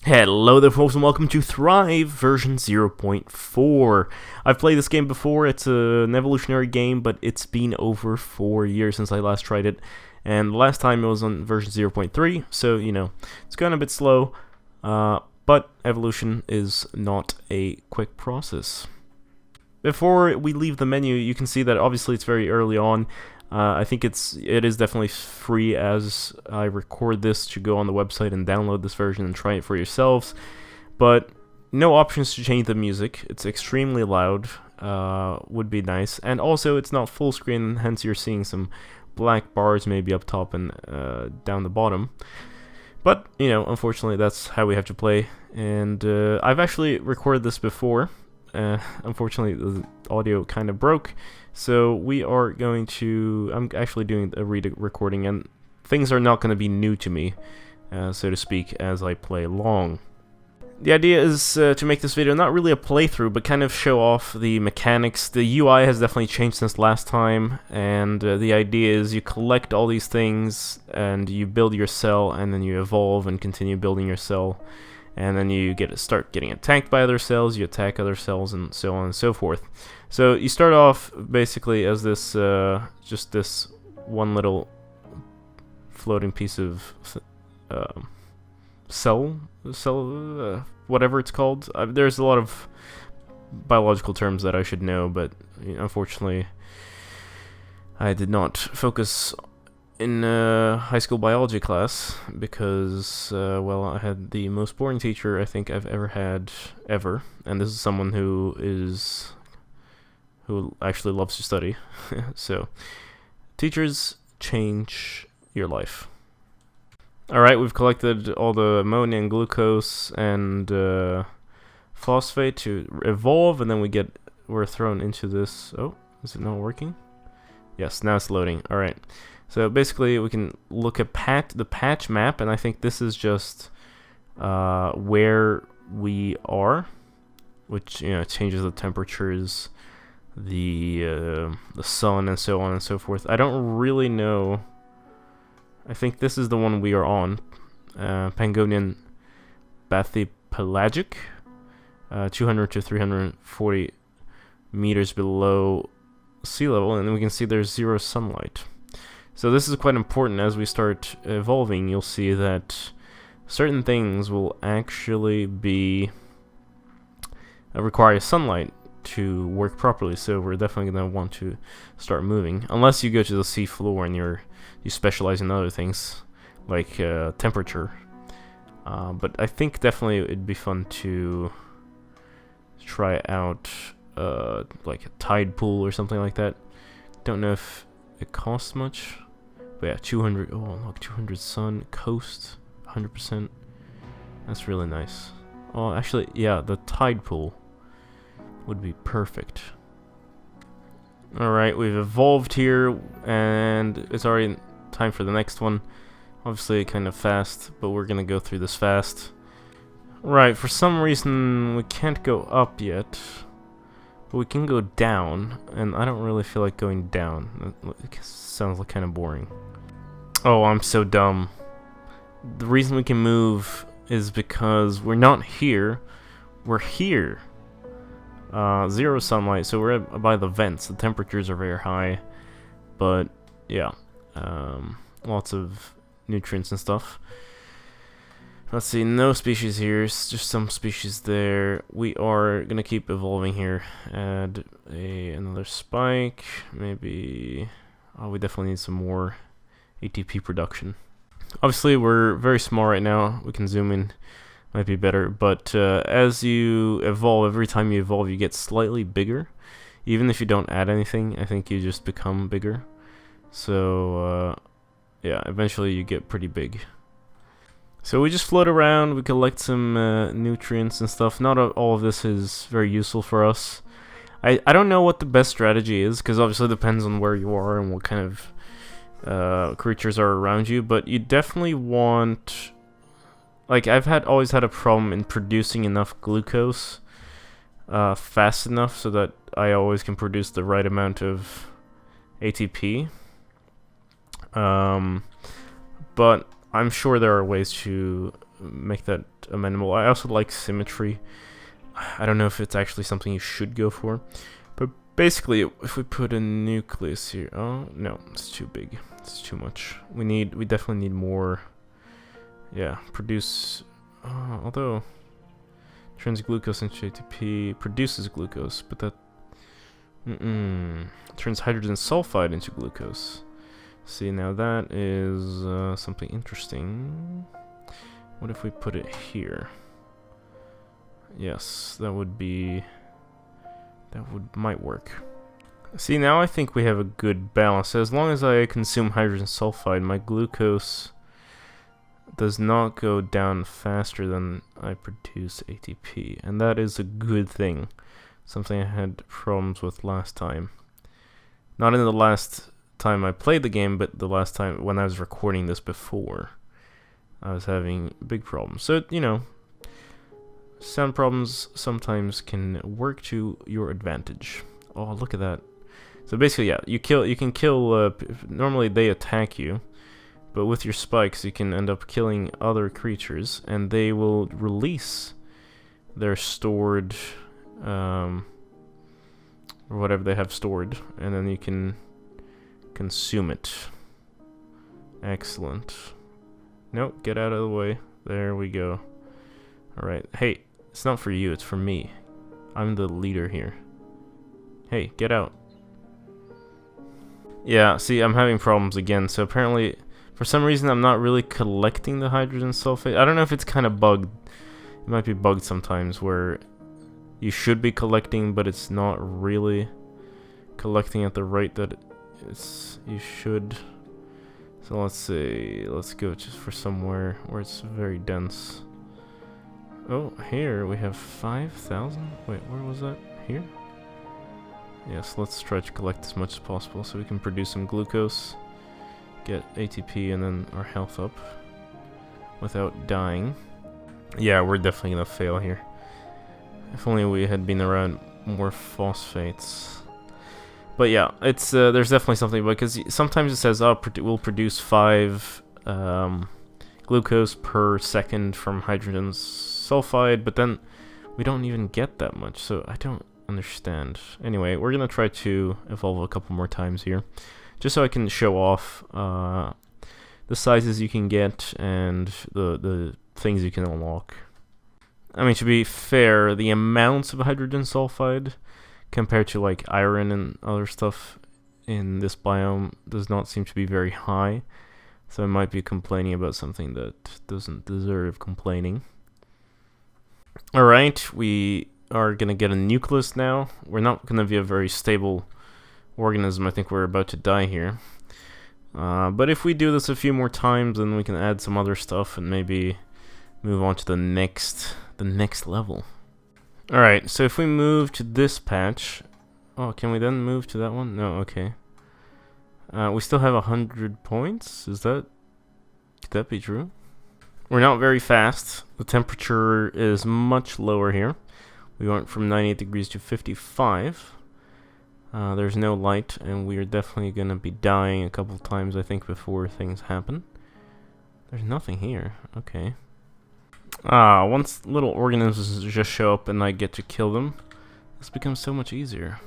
Hello there folks and welcome to Thrive version 0.4. I've played this game before. It's an evolutionary game, but it's been over 4 years since I last tried it. And the last time it was on version 0.3, so you know, it's going a bit slow. But evolution is not a quick process. Before we leave the menu, you can see that obviously it's very early on. I think it is definitely free as I record this to go on the website and download this version and try it for yourselves. But no options to change the music. It's extremely loud. Would be nice. And also it's not full screen, hence you're seeing some black bars maybe up top and down the bottom. But, you know, unfortunately that's how we have to play. And I've actually recorded this before. Unfortunately the audio kind of broke. So we are going to, I'm actually doing a recording, and things are not going to be new to me, so to speak, as I play along. The idea is to make this video not really a playthrough, but kind of show off the mechanics. The UI has definitely changed since last time, and the idea is you collect all these things, and you build your cell, and then you evolve and continue building your cell. And then you start getting attacked by other cells, you attack other cells, and so on and so forth. So you start off basically as this, just this one little floating piece of cell, whatever it's called. There's a lot of biological terms that I should know, but unfortunately I did not focus in high school biology class because, well, I had the most boring teacher I think I've ever had, and this is someone who actually loves to study. So, teachers change your life. Alright, we've collected all the ammonia and glucose and phosphate to evolve, and then we're thrown into this. Oh, is it not working? Yes, now it's loading. Alright. So basically we can look at the patch map, and I think this is just where we are, which, you know, changes the temperatures, the sun, and so on and so forth. I don't really know. I think this is the one we are on, Pangonian bathypelagic, 200 to 340 meters below sea level, and we can see there's zero sunlight. So this is quite important. As we start evolving, you'll see that certain things will actually require sunlight to work properly. So we're definitely going to want to start moving, unless you go to the sea floor and you specialize in other things like temperature. But I think definitely it'd be fun to try out like a tide pool or something like that. Don't know if it costs much. But yeah, 200, oh look, 200 sun, coast, 100%. That's really nice. Oh, actually, yeah, the tide pool would be perfect. Alright, we've evolved here, and it's already time for the next one. Obviously, kind of fast, but we're gonna go through this fast. Right, for some reason, we can't go up yet. But we can go down, and I don't really feel like going down. It sounds like kind of boring. Oh, I'm so dumb. The reason we can move is because we're not here. We're here. Zero sunlight, so we're by the vents. The temperatures are very high. But, yeah. Lots of nutrients and stuff. Let's see, no species here, it's just some species there. We are gonna keep evolving here. Add another spike, maybe. Oh, we definitely need some more ATP production. Obviously, we're very small right now. We can zoom in, might be better. But as you evolve, every time you evolve, you get slightly bigger. Even if you don't add anything, I think you just become bigger. So, yeah, eventually you get pretty big. So we just float around, we collect some nutrients and stuff. Not all of this is very useful for us. I don't know what the best strategy is, because obviously it depends on where you are and what kind of creatures are around you, but you definitely want... Like, I've always had a problem in producing enough glucose fast enough so that I always can produce the right amount of ATP. But I'm sure there are ways to make that amenable. I also like symmetry. I don't know if it's actually something you should go for, but basically, if we put a nucleus here, oh no, it's too big. It's too much. We definitely need more. Yeah, produce. Although turns glucose into ATP, produces glucose, but that turns hydrogen sulfide into glucose. See, now that is something interesting. What if we put it here? Yes, might work. See, now I think we have a good balance. As long as I consume hydrogen sulfide, my glucose does not go down faster than I produce ATP, and that is a good thing. Something I had problems with last time. Not in the last time I played the game, but the last time when I was recording this before, I was having big problems. So, you know, sound problems sometimes can work to your advantage. Oh, look at that. So basically, yeah, you can kill, normally they attack you, but with your spikes you can end up killing other creatures, and they will release their stored, or whatever they have stored, and then you can consume it. Excellent. Nope, get out of the way. There we go. Alright, hey, it's not for you, it's for me. I'm the leader here. Hey, get out. Yeah, see, I'm having problems again, so apparently, for some reason, I'm not really collecting the hydrogen sulfate. I don't know if it's kind of bugged. It might be bugged sometimes, where you should be collecting, but it's not really collecting at the rate that you should. So let's see, let's go just for somewhere where it's very dense. Oh, here we have 5,000? Wait, where was that? Here? Yes, let's try to collect as much as possible so we can produce some glucose, get ATP, and then our health up without dying. Yeah, we're definitely gonna fail here. If only we had been around more phosphates. But yeah, it's there's definitely something, because sometimes it says, oh, we'll produce 5 glucose per second from hydrogen sulfide, but then we don't even get that much, so I don't understand. Anyway, we're gonna try to evolve a couple more times here, just so I can show off the sizes you can get and the things you can unlock. I mean, to be fair, the amounts of hydrogen sulfide compared to like iron and other stuff in this biome does not seem to be very high, so I might be complaining about something that doesn't deserve complaining. Alright, we are gonna get a nucleus now. We're not gonna be a very stable organism. I think we're about to die here. But if we do this a few more times, then we can add some other stuff and maybe move on to the next level. Alright, so if we move to this patch... Oh, can we then move to that one? No, okay. We still have 100 points? Could that be true? We're not very fast. The temperature is much lower here. We went from 98 degrees to 55. There's no light, and we are definitely going to be dying a couple times, I think, before things happen. There's nothing here. Okay. Once little organisms just show up and I get to kill them, this becomes so much easier.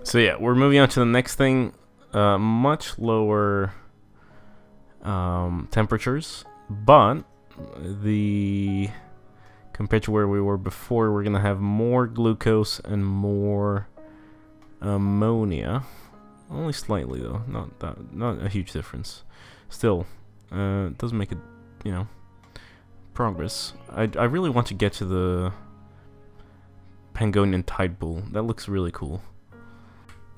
So yeah, we're moving on to the next thing. Much lower temperatures, but compared to where we were before, we're gonna have more glucose and more ammonia. Only slightly though, not a huge difference. Still, it does make it, you know, progress. I really want to get to the Pangonian tide pool. That looks really cool.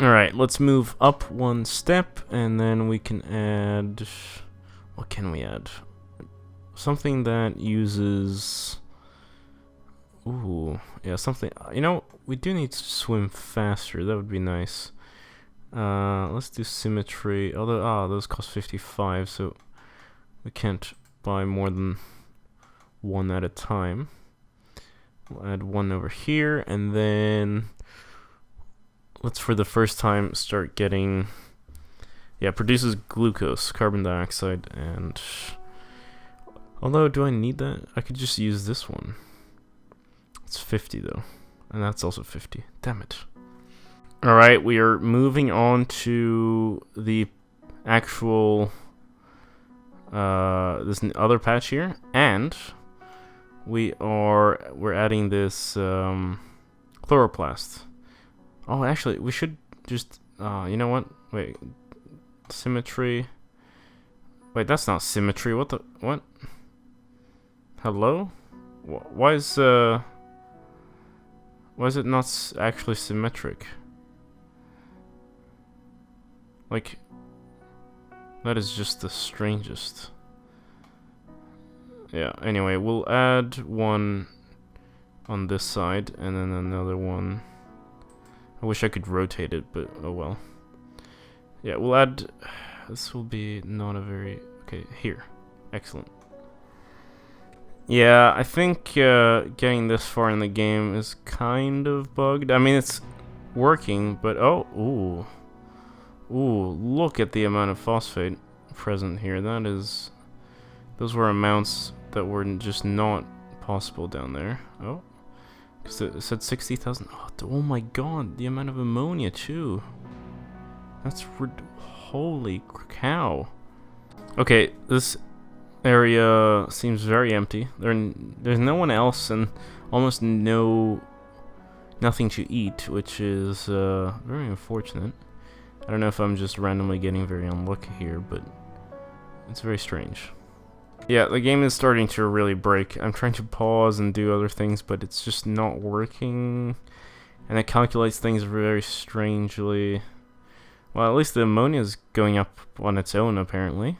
Alright, let's move up one step, and then we can add... What can we add? Something that uses... Ooh, yeah, something... You know, we do need to swim faster. That would be nice. Let's do symmetry. Although, those cost 55, so we can't buy more than one at a time. We'll add one over here, and then... Let's, for the first time, start getting... Yeah, produces glucose, carbon dioxide, and... Although, do I need that? I could just use this one. It's 50 though, and that's also 50. Damn it. Alright, we are moving on to the actual this other patch here, and we're adding this chloroplast. Oh, actually, we should just you know what? Wait, symmetry. Wait, that's not symmetry. What? Hello? Why is it not actually symmetric? Like, that is just the strangest. Yeah, anyway, we'll add one on this side, and then another one. I wish I could rotate it, but oh well. Yeah, we'll add... This will be not a very... Okay, here. Excellent. Yeah, I think getting this far in the game is kind of bugged. I mean, it's working, but... Oh, ooh. Ooh, look at the amount of phosphate present here. That is... Those were amounts that were just not possible down there. Oh. Because it said 60,000. Oh my god, the amount of ammonia, too. That's... Holy cow. Okay, this area seems very empty. There's no one else and almost nothing to eat, which is very unfortunate. I don't know if I'm just randomly getting very unlucky here, but it's very strange. Yeah, the game is starting to really break. I'm trying to pause and do other things, but it's just not working. And it calculates things very strangely. Well, at least the ammonia is going up on its own, apparently.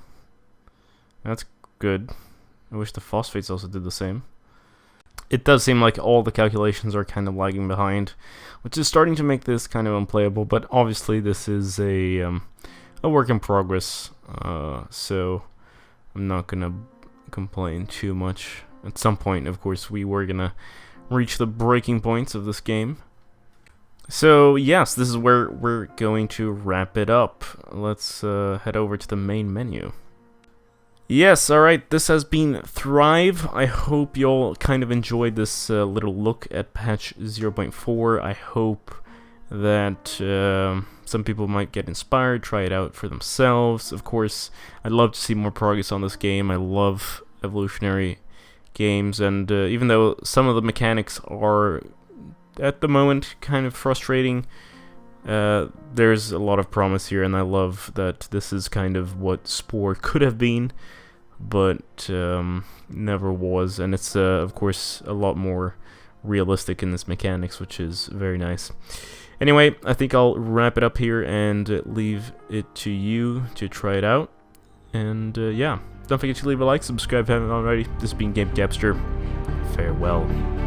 That's good. I wish the phosphates also did the same. It does seem like all the calculations are kind of lagging behind, which is starting to make this kind of unplayable, but obviously this is a work in progress, so I'm not gonna complain too much. At some point, of course, we were gonna reach the breaking points of this game. So yes, this is where we're going to wrap it up. Let's head over to the main menu. Yes, alright, this has been Thrive. I hope you all kind of enjoyed this little look at patch 0.4. I hope that some people might get inspired, try it out for themselves. Of course, I'd love to see more progress on this game. I love evolutionary games, and even though some of the mechanics are, at the moment, kind of frustrating, there's a lot of promise here, and I love that this is kind of what Spore could have been, but never was, and it's of course a lot more realistic in its mechanics, which is very nice. Anyway, I think I'll wrap it up here and leave it to you to try it out, and yeah, don't forget to leave a like, subscribe if you haven't already. This has been GameGabster. Farewell.